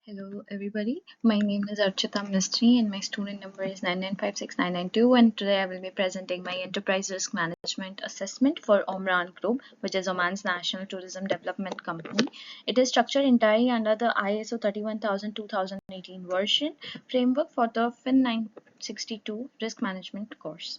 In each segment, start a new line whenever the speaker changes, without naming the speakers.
Hello everybody, my name is Archita Mistry and my student number is 9956992, and today I will be presenting my Enterprise Risk Management Assessment for Omran Group, which is Oman's National Tourism Development Company. It is structured entirely under the ISO 31000-2018 version framework for the FIN962 Risk Management course.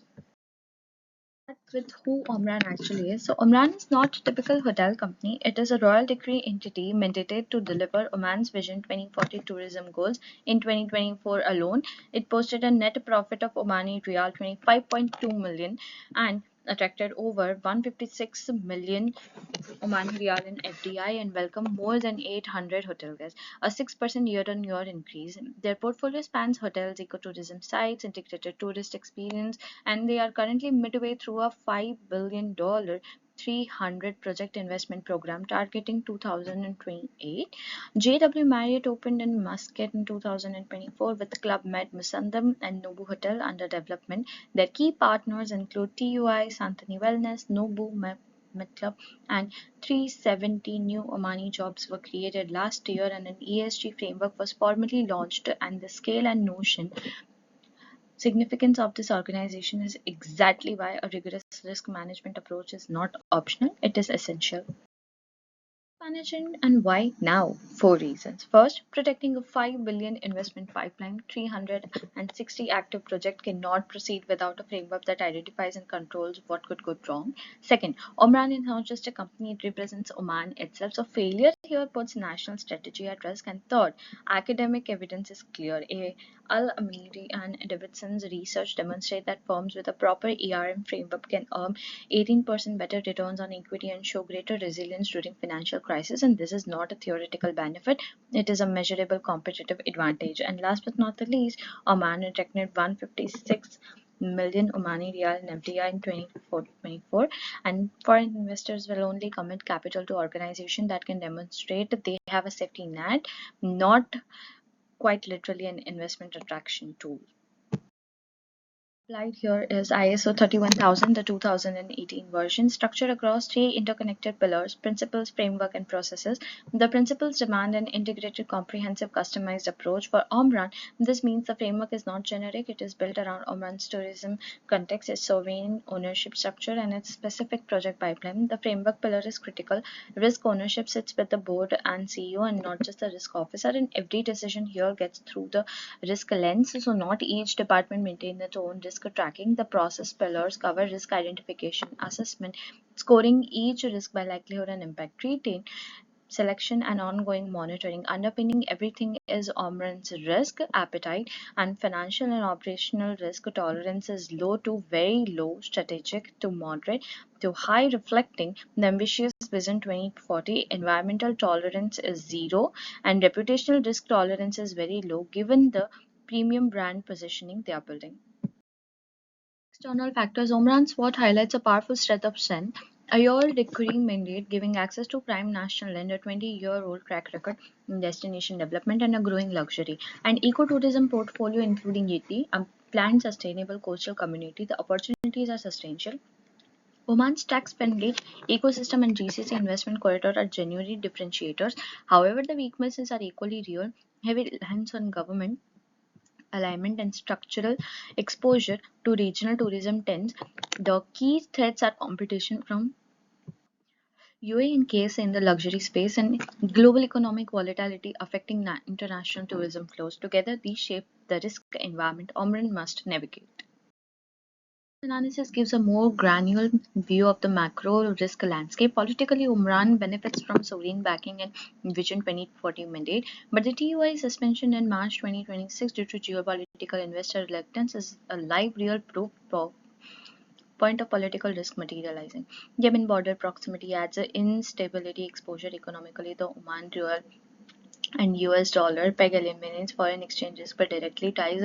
With who Omran actually is. So Omran is not a typical hotel company. It is a royal decree entity mandated to deliver Oman's Vision 2040 tourism goals. In 2024 alone, it posted a net profit of Omani Riyal 25.2 million and attracted over 156 million Omani Riyal in FDI and welcomed more than 800 hotel guests, a 6% year-on-year increase. Their portfolio spans hotels, ecotourism sites, integrated tourist experience, and they are currently midway through a $5 billion 300 project investment program targeting 2028. JW Marriott opened in Muscat in 2024 with Club Med Musandam and Nobu Hotel under development. Their key partners include TUI, Santani Wellness, Nobu Club, and 370 new Omani jobs were created last year, and an ESG framework was formally launched. And the scale and notion significance of this organization is exactly why a rigorous risk management approach is not optional, it is essential. Management and why now? Four reasons. First, protecting a 5 billion investment pipeline, 360 active projects cannot proceed without a framework that identifies and controls what could go wrong. Second, Omran is not just a company, it represents Oman itself. So failure here puts national strategy at risk. And third, academic evidence is clear. Al-Amiri and Davidson's research demonstrate that firms with a proper ERM framework can earn 18% better returns on equity and show greater resilience during financial crisis. And this is not a theoretical benefit, it is a measurable competitive advantage. And last but not the least, Oman attracted 156 million Omani Riyal in FDI in 2024, and foreign investors will only commit capital to organizations that can demonstrate that they have a safety net, not quite literally an investment attraction tool. Applied here is ISO 31000, the 2018 version, structured across three interconnected pillars: principles, framework, and processes. The principles demand an integrated, comprehensive, customized approach. For Omran, this means the framework is not generic, it is built around Oman's tourism context, its sovereign ownership structure, and its specific project pipeline. The framework pillar is critical. Risk ownership sits with the board and CEO and not just the risk officer, and every decision here gets through the risk lens. So not each department maintains its own risk tracking. The process pillars cover risk identification, assessment, scoring each risk by likelihood and impact, treating selection, and ongoing monitoring. Underpinning everything is Omran's risk appetite, and financial and operational risk tolerance is low to very low, strategic to moderate to high, reflecting the ambitious Vision 2040. Environmental tolerance is zero, and reputational risk tolerance is very low given the premium brand positioning they are building. External factors. Omran SWOT highlights a powerful strength of strength. A year recurring mandate giving access to prime national land, a 20-year-old track record in destination development, and a growing luxury and ecotourism portfolio including Yeti, a planned sustainable coastal community. The opportunities are substantial. Oman's tax-friendly ecosystem and GCC investment corridor are genuinely differentiators. However, the weaknesses are equally real. Heavy reliance on government alignment and structural exposure to regional tourism trends. The key threats are competition from UAE and KSA in the luxury space and global economic volatility affecting international tourism flows. Together, these shape the risk environment Omran must navigate. Analysis gives a more granular view of the macro risk landscape. Politically, Omran benefits from sovereign backing and Vision 2040 mandate, but the TUI suspension in March 2026 due to geopolitical investor reluctance is a live, real proof point of political risk materializing. Yemen border proximity adds a instability exposure economically. The Oman rial and US dollar peg eliminates foreign exchange risk but directly ties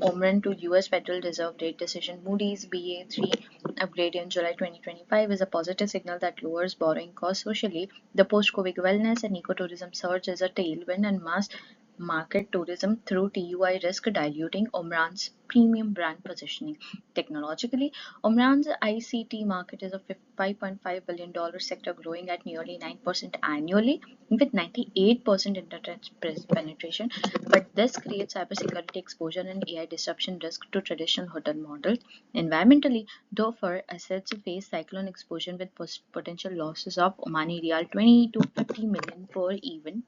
Omran to US Federal Reserve rate decision. Moody's Ba3 upgrade in July 2025 is a positive signal that lowers borrowing costs. Socially, the post-COVID wellness and ecotourism surge is a tailwind and must market tourism through TUI risk, diluting Omran's premium brand positioning. Technologically, Omran's ICT market is a $5.5 billion sector growing at nearly 9% annually with 98% internet penetration. But this creates cybersecurity exposure and AI disruption risk to traditional hotel models. Environmentally, though for assets face cyclone exposure with potential losses of Omani Riyal 20 to 50 million per event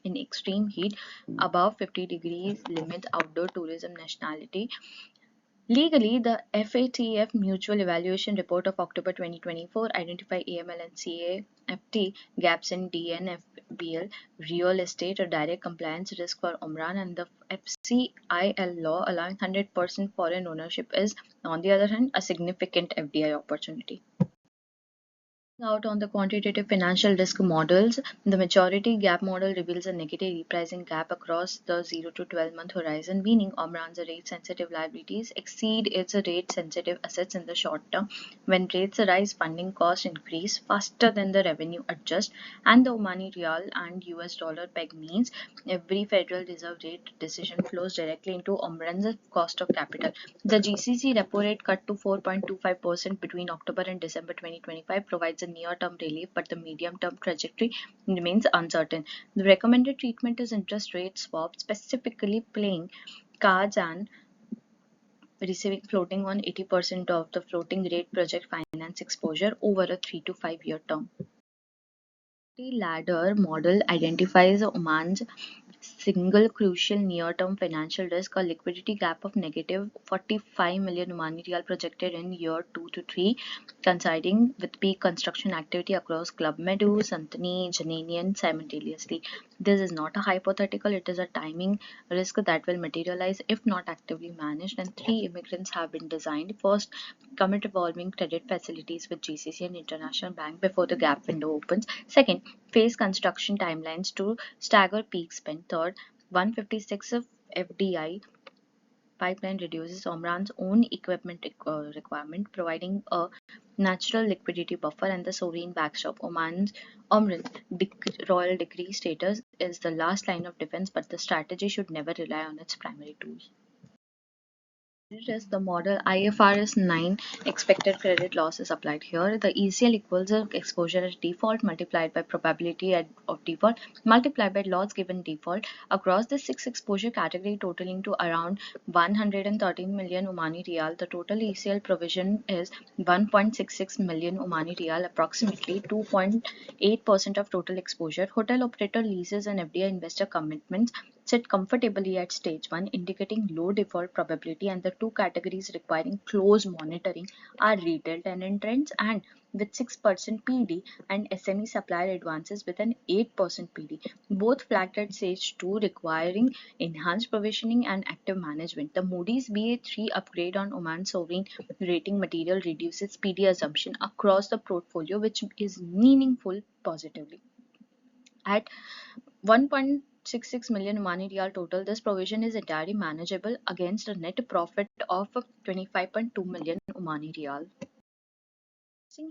in extreme heat above 50 degrees limits outdoor tourism nationality. Legally, the FATF Mutual Evaluation Report of October 2024 identified AML and CAFT gaps in DNFBL real estate, a direct compliance risk for Omran, and the FCIL law allowing 100% foreign ownership is, on the other hand, a significant FDI opportunity. Out on the quantitative financial risk models, the maturity gap model reveals a negative repricing gap across the 0 to 12-month horizon, meaning Omran's rate-sensitive liabilities exceed its rate-sensitive assets in the short term. When rates rise, funding costs increase faster than the revenue adjust, and the Omani Rial and US dollar peg means every Federal Reserve rate decision flows directly into Omran's cost of capital. The GCC repo rate cut to 4.25% between October and December 2025 provides a near-term relief, but the medium-term trajectory remains uncertain. The recommended treatment is interest rate swap, specifically playing cards and receiving floating on 80% of the floating rate project finance exposure over a 3 to 5 year term. The ladder model identifies Oman's single crucial near-term financial risk, a liquidity gap of negative 45 million Omani Riyal projected in year 2 to 3, coinciding with peak construction activity across Club Meadow, Santani, Jananian simultaneously. This is not a hypothetical, it is a timing risk that will materialize if not actively managed, and three immigrants have been designed. First, commit revolving credit facilities with GCC and International Bank before the gap window opens. Second, phase construction timelines to stagger peak spend. Third, 156 of FDI pipeline reduces Omran's own equipment requirement, providing a natural liquidity buffer and the sovereign backstop. Omran's royal decree status is the last line of defense, but the strategy should never rely on its primary tools. Risk, the model IFRS 9 expected credit loss is applied here. The ECL equals the exposure at default multiplied by probability of default multiplied by loss given default across the six exposure category totaling to around 113 million Omani Riyal. The total ECL provision is 1.66 million Omani Riyal, approximately 2.8% of total exposure. Hotel operator leases and FDI investor commitments sit comfortably at stage 1, indicating low default probability, and the two categories requiring close monitoring are retail tenant rents and with 6% PD and SME supplier advances with an 8% PD, both flagged at stage 2 requiring enhanced provisioning and active management. The Moody's BA3 upgrade on Oman sovereign rating material reduces PD assumption across the portfolio, which is meaningful positively. At 1.66 million Omani Riyal total, this provision is entirely manageable against a net profit of 25.2 million Omani Riyal.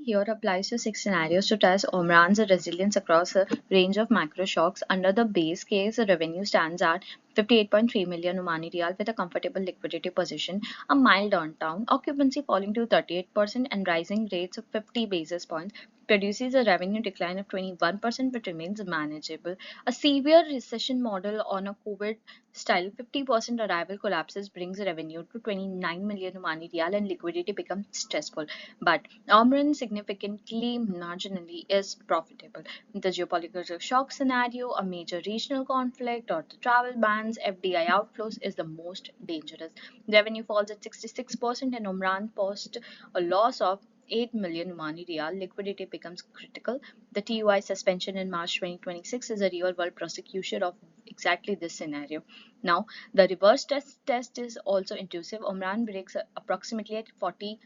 Here applies to six scenarios to test Omran's resilience across a range of macro shocks. Under the base case, revenue stands at 58.3 million Omani Riyal with a comfortable liquidity position, a mild downtown, occupancy falling to 38% and rising rates of 50 basis points produces a revenue decline of 21% but remains manageable. A severe recession model on a COVID style 50% arrival collapses brings revenue to 29 million Omani Riyal and liquidity becomes stressful. But Omran significantly marginally is profitable. The geopolitical shock scenario, a major regional conflict, or the travel bans, FDI outflows is the most dangerous. Revenue falls at 66% and Omran posts a loss of 8 million Omani Riyal. Liquidity becomes critical. The TUI suspension in March 2026 is a real world prosecution of exactly this scenario. Now, the reverse test is also intrusive. Omran breaks approximately at 43%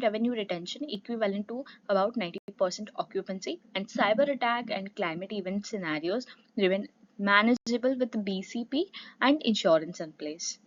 revenue retention, equivalent to about 90% occupancy, and cyber attack and climate event scenarios remain manageable with the BCP and insurance in place.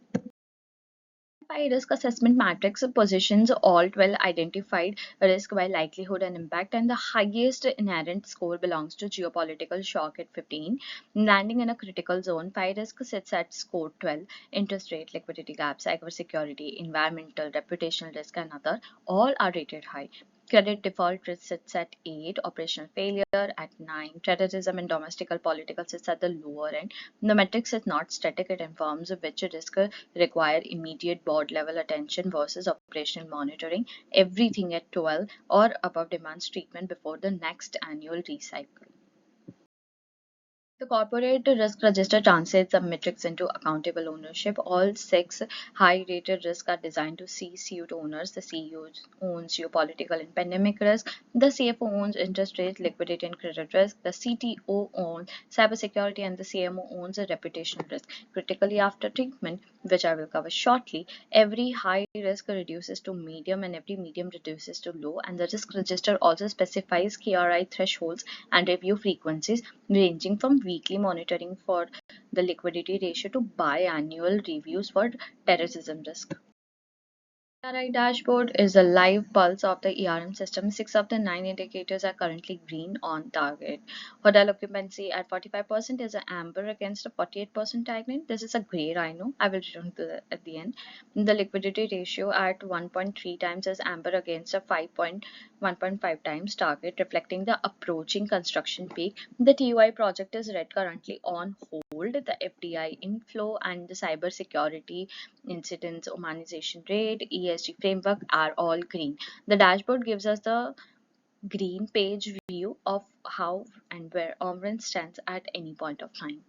FI risk assessment matrix positions all 12 identified risk by likelihood and impact, and the highest inherent score belongs to geopolitical shock at 15. Landing in a critical zone, FI risk sits at score 12. Interest rate, liquidity gap, cybersecurity, environmental, reputational risk, and other all are rated high. Credit default risk sits at 8, operational failure at 9, terrorism and domestic political sits at the lower end. The matrix is not static, it informs which risk require immediate board level attention versus operational monitoring. Everything at 12 or above demands treatment before the next annual recycle. The corporate risk register translates the metrics into accountable ownership. All six high-rated risks are designed to C-suite owners. The CEO owns geopolitical and pandemic risk. The CFO owns interest rate, liquidity, and credit risk. The CTO owns cybersecurity, and the CMO owns a reputational risk. Critically, after treatment, which I will cover shortly, every high risk reduces to medium and every medium reduces to low. And the risk register also specifies KRI thresholds and review frequencies ranging from weekly monitoring for the liquidity ratio to biannual reviews for terrorism risk. ERI dashboard is a live pulse of the ERM system. 6 of the 9 indicators are currently green on target. Hotel occupancy at 45% is an amber against a 48% tagline. This is a gray rhino. I will return to that at the end. The liquidity ratio at 1.3 times is amber against a 1.5 times target, reflecting the approaching construction peak. The TUI project is red, currently on hold. The FDI inflow and the cyber security incidents, Omanization rate, ESG framework are all green. The dashboard gives us the green page view of how and where Omran stands at any point of time.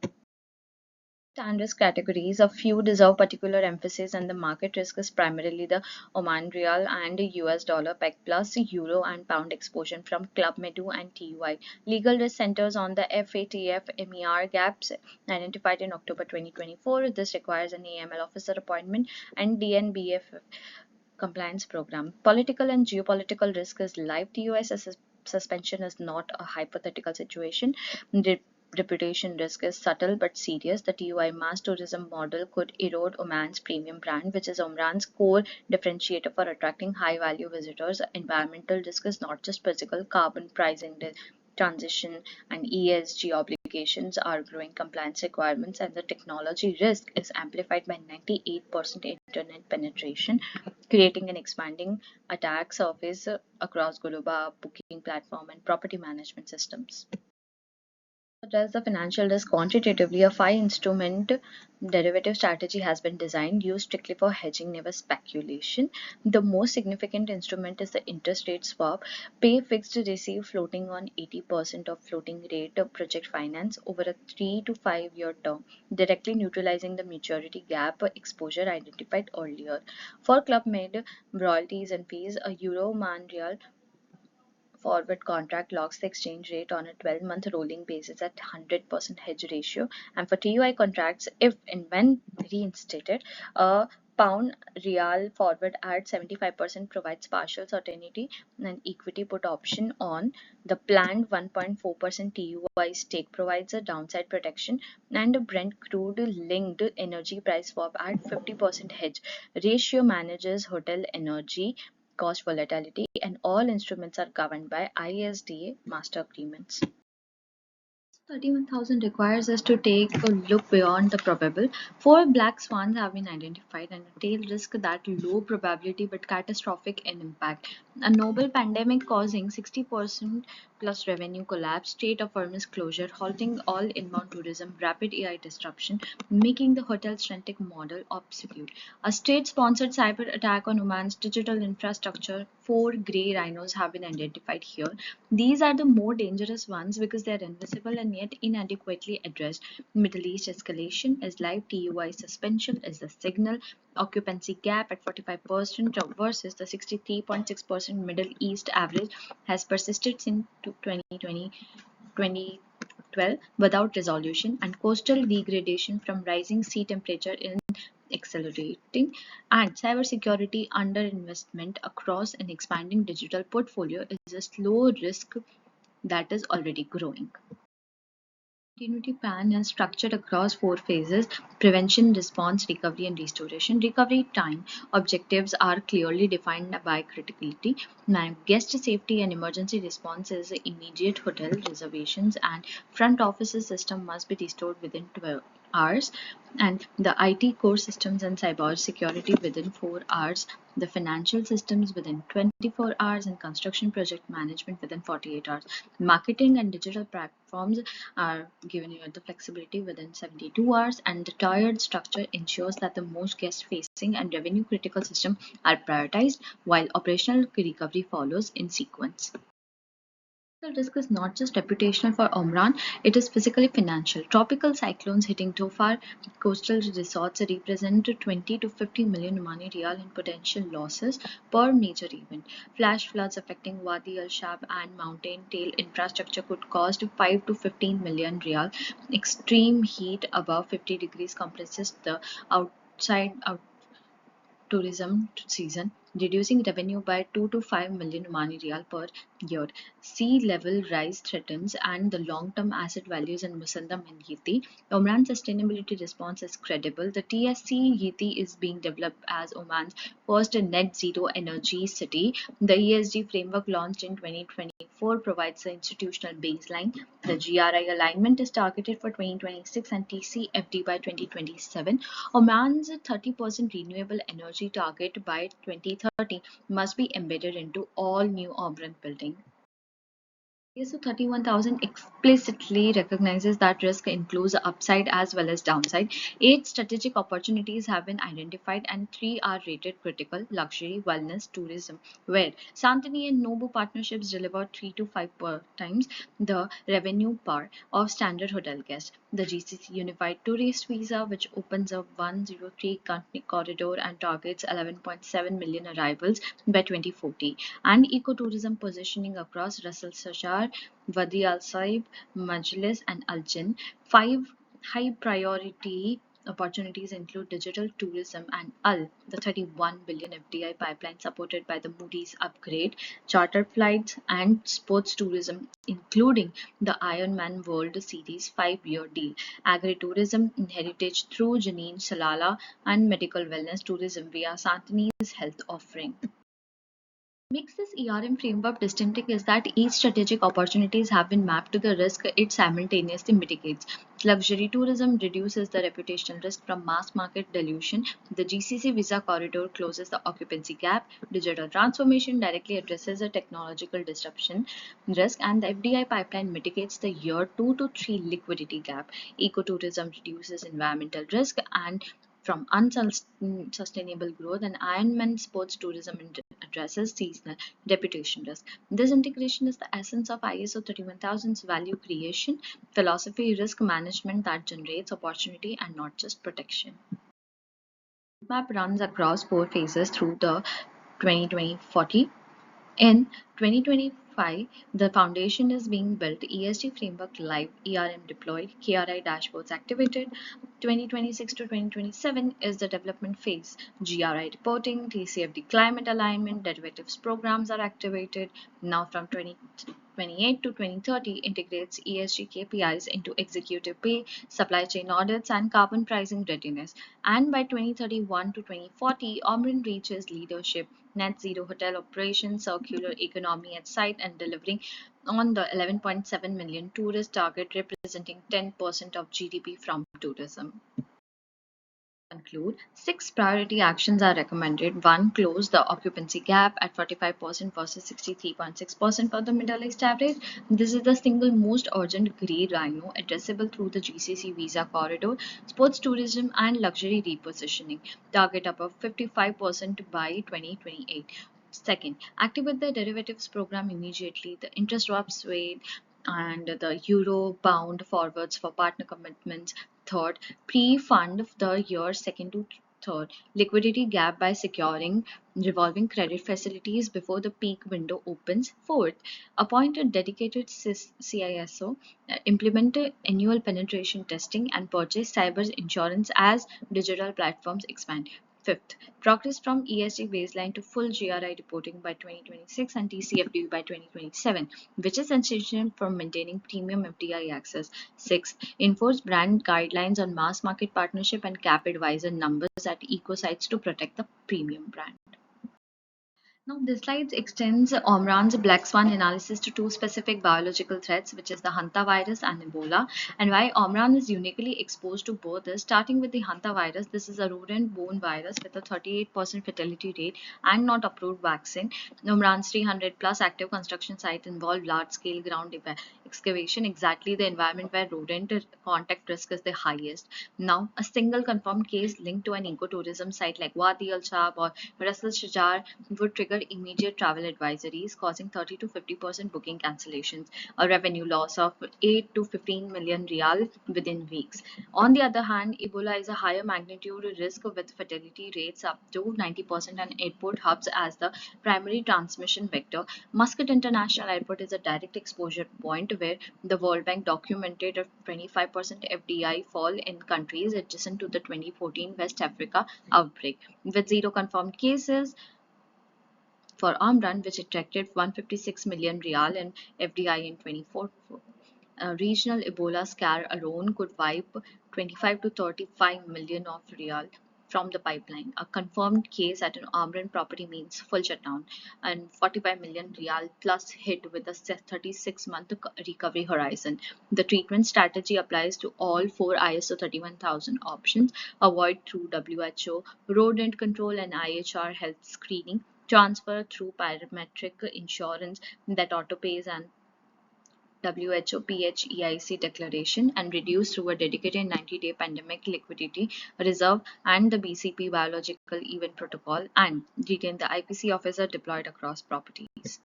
Stand risk categories, a few deserve particular emphasis, and the market risk is primarily the Oman Rial and US dollar peg plus euro and pound exposure from Club Medu and TUI. Legal risk centers on the FATF MER gaps identified in October 2024. This requires an AML officer appointment and DNBF compliance program. Political and geopolitical risk is live. TUI suspension is not a hypothetical situation. Reputation risk is subtle but serious. The TUI mass tourism model could erode Oman's premium brand, which is Omran's core differentiator for attracting high value visitors. Environmental risk is not just physical, carbon pricing transition and ESG obligations are growing compliance requirements, and the technology risk is amplified by 98% internet penetration, creating an expanding attack surface across Guluba, booking platform, and property management systems. Address the financial risk quantitatively, a five instrument derivative strategy has been designed, used strictly for hedging, never speculation. The most significant instrument is the interest rate swap. Pay fixed, receive floating on 80% of floating rate project finance over a 3 to 5 year term, directly neutralizing the maturity gap exposure identified earlier. For Club Med, royalties and fees, a Euro Man Real forward contract locks the exchange rate on a 12-month rolling basis at 100% hedge ratio, and for TUI contracts, if and when reinstated, a pound real forward at 75% provides partial certainty, and equity put option on the planned 1.4% TUI stake provides a downside protection, and a Brent crude linked energy price swap at 50% hedge ratio manages hotel energy cost volatility, and all instruments are governed by ISDA master agreements. 31,000 requires us to take a look beyond the probable. Four black swans have been identified and a tail risk that low probability but catastrophic in impact. A novel pandemic causing 60% plus revenue collapse, state of firmness closure, halting all inbound tourism, rapid AI disruption, making the hotel-centric model obsolete. A state-sponsored cyber attack on Oman's digital infrastructure. Four grey rhinos have been identified here. These are the more dangerous ones because they are invisible and yet inadequately addressed. Middle East escalation is live. TUI suspension is the signal. Occupancy gap at 45% versus the 63.6% Middle East average has persisted since 2020, 2012 without resolution, and coastal degradation from rising sea temperature in accelerating, and cybersecurity underinvestment across an expanding digital portfolio is a slow risk that is already growing. Continuity plan is structured across four phases: prevention, response, recovery, and restoration. Recovery time objectives are clearly defined by criticality. Now, guest safety and emergency response is immediate hotel reservations, and front offices system must be restored within 12 hours, and the IT core systems and cyber security within 4 hours, the financial systems within 24 hours, and construction project management within 48 hours. Marketing and digital platforms are given you the flexibility within 72 hours, and the tiered structure ensures that the most guest facing and revenue critical systems are prioritized while operational recovery follows in sequence. The risk is not just reputational for Omran, it is physically financial. Tropical cyclones hitting Dhofar coastal resorts represent 20 to 50 million Omani Riyal in potential losses per major event. Flash floods affecting Wadi Al Shab and mountain tail infrastructure could cost 5 to 15 million Riyal. Extreme heat above 50 degrees compresses the outside tourism season, reducing revenue by 2 to 5 million Omani Riyal per year. Sea level rise threatens and the long-term asset values in Musandam and Yiti. Oman's sustainability response is credible. The TSC Yiti is being developed as Oman's first net zero energy city. The ESG framework launched in 2024 provides the institutional baseline. The GRI alignment is targeted for 2026 and TCFD by 2027. Oman's 30% renewable energy target by 2030 must be embedded into all new urban buildings. ISO 31000 explicitly recognizes that risk includes upside as well as downside. 8 strategic opportunities have been identified and 3 are rated critical: luxury, wellness, tourism, where Santini and Nobu partnerships deliver 3 to 5 per times the revenue per of standard hotel guests. The GCC Unified Tourist Visa, which opens a 103 country corridor and targets 11.7 million arrivals by 2040, and ecotourism positioning across Ras Al Shajar, Wadi Al Saib, Majlis, and Al Jinn. 5 high priority opportunities include digital tourism and the 31 billion FDI pipeline supported by the Moody's upgrade, charter flights, and sports tourism, including the Ironman World Series 5-year deal, agri-tourism and heritage through Janine Salala, and medical wellness tourism via Santini's health offering. Makes this ERM framework distinctive is that each strategic opportunities have been mapped to the risk it simultaneously mitigates. Luxury tourism reduces the reputational risk from mass market dilution. The GCC visa corridor closes the occupancy gap. Digital transformation directly addresses the technological disruption risk, and the FDI pipeline mitigates the year 2 to 3 liquidity gap. Ecotourism reduces environmental risk and from unsustainable growth, and Ironman sports tourism addresses seasonal reputation risk. This integration is the essence of ISO 31000's value creation philosophy, risk management that generates opportunity and not just protection. Map runs across 4 phases through the 2020-40. In 2025, the foundation is being built, ESG framework live, ERM deployed, KRI dashboards activated. 2026 to 2027 is the development phase. GRI reporting, TCFD climate alignment, derivatives programs are activated. Now from 2028 to 2030 integrates ESG KPIs into executive pay, supply chain audits, and carbon pricing readiness. And by 2031 to 2040, Omran reaches leadership, net zero hotel operations, circular economy at site, and delivering on the 11.7 million tourist target, representing 10% of GDP from tourism. Conclude, 6 priority actions are recommended. 1. Close the occupancy gap at 45% versus 63.6% for the Middle East average. This is the single most urgent grey rhino addressable through the GCC visa corridor, sports tourism, and luxury repositioning. Target above 55% by 2028. Second, activate the derivatives program immediately. The interest swaps rate and the euro bound forwards for partner commitments. Third, pre-fund the year second to third liquidity gap by securing revolving credit facilities before the peak window opens. Fourth, appoint a dedicated CISO, implement annual penetration testing, and purchase cyber insurance as digital platforms expand. Fifth, progress from ESG baseline to full GRI reporting by 2026 and TCFD by 2027, which is essential for maintaining premium FDI access. Sixth, enforce brand guidelines on mass market partnership and cap advisor numbers at eco sites to protect the premium brand. Now, this slide extends Omran's black swan analysis to two specific biological threats, which is the hantavirus and Ebola, and why Omran is uniquely exposed to both is starting with the hantavirus. This is a rodent-borne virus with a 38% fatality rate and not approved vaccine. Omran's 300 plus active construction site involved large-scale ground excavation, exactly the environment where rodent contact risk is the highest. Now, a single confirmed case linked to an ecotourism site like Wadi Al Shab or Ras Al Shajar would trigger immediate travel advisories, causing 30 to 50% booking cancellations, a revenue loss of 8 to 15 million rial within weeks. On the other hand, Ebola is a higher magnitude risk with fatality rates up to 90% and airport hubs as the primary transmission vector. Muscat International Airport is a direct exposure point where the World Bank documented a 25% FDI fall in countries adjacent to the 2014 West Africa outbreak. With zero confirmed cases, for Omran, which attracted 156 million rial in FDI in 24. A regional Ebola scare alone could wipe 25 to 35 million of rial from the pipeline. A confirmed case at an Omran property means full shutdown and 45 million rial plus hit with a 36-month recovery horizon. The treatment strategy applies to all four ISO 31000 options: avoid through WHO, rodent control, and IHR health screening, transfer through parametric insurance that autopays and WHO PHEIC declaration, and reduce through a dedicated 90-day pandemic liquidity reserve and the BCP biological event protocol, and retain the IPC officer deployed across properties.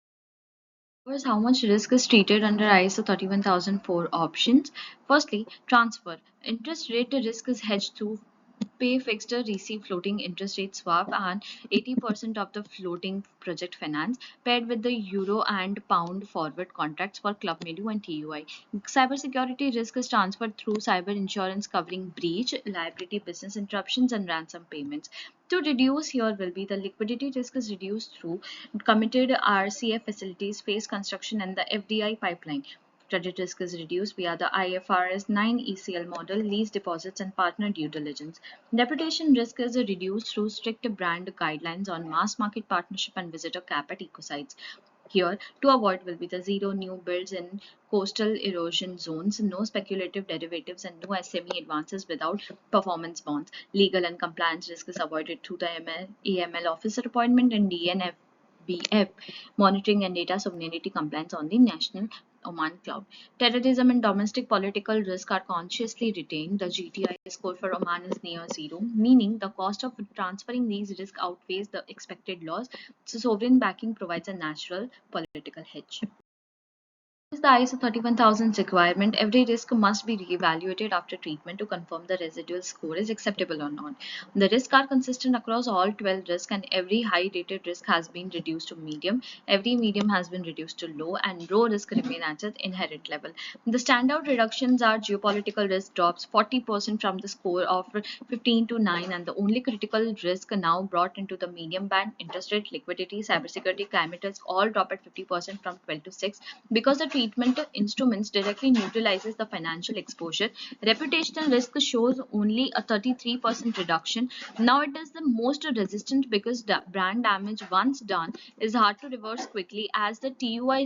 Covers how much risk is treated under ISO 31004 options. Firstly, transfer. Interest rate risk is hedged through pay fixed receive floating interest rate swap and 80% of the floating project finance paired with the euro and pound forward contracts for Club Medu and TUI. Cybersecurity risk is transferred through cyber insurance covering breach, liability, business interruptions, and ransom payments. To reduce, here will be the liquidity risk is reduced through committed RCF facilities, phase construction, and the FDI pipeline. Credit risk is reduced via the IFRS 9 ECL model, lease deposits, and partner due diligence. Reputation risk is reduced through strict brand guidelines on mass market partnership and visitor cap at ecosites. Here, to avoid will be the zero new builds in coastal erosion zones, no speculative derivatives, and no SME advances without performance bonds. Legal and compliance risk is avoided through the AML officer appointment and DNFBF monitoring and data sovereignty compliance on the national Oman cloud. Terrorism and domestic political risk are consciously retained. The GTI score for Oman is near zero, meaning the cost of transferring these risks outweighs the expected loss. So sovereign backing provides a natural political hedge. Is the ISO 31000 requirement, every risk must be re-evaluated after treatment to confirm the residual score is acceptable or not. The risks are consistent across all 12 risks, and every high rated risk has been reduced to medium, every medium has been reduced to low, and low risk remain at its inherent level. The standout reductions are geopolitical risk drops 40% from the score of 15 to 9, and the only critical risk now brought into the medium band, interest rate, liquidity, cybersecurity, climate risk, all drop at 50% from 12 to 6 because the treatment instruments directly neutralizes the financial exposure. Reputational risk shows only a 33% reduction. Now it is the most resistant because the brand damage once done is hard to reverse quickly, as the TUI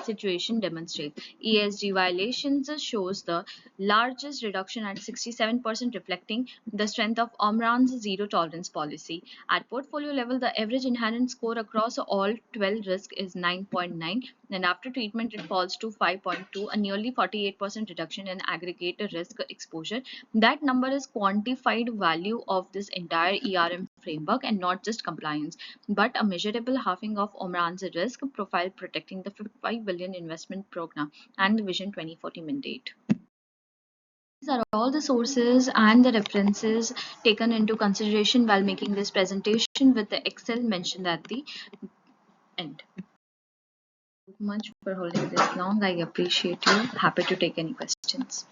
situation demonstrates. ESG violations shows the largest reduction at 67%, reflecting the strength of Omran's zero tolerance policy. At portfolio level, the average inherent score across all 12 risks is 9.9, and after treatment it falls to 5.2, a nearly 48% reduction in aggregate risk exposure. That number is quantified value of this entire ERM framework and not just compliance, but a measurable halving of Omran's risk profile, protecting the 55 billion investment program and the Vision 2040 mandate. These are all the sources and the references taken into consideration while making this presentation, with the Excel mentioned at the end. Thank you much for holding this long. I appreciate you. Happy to take any questions.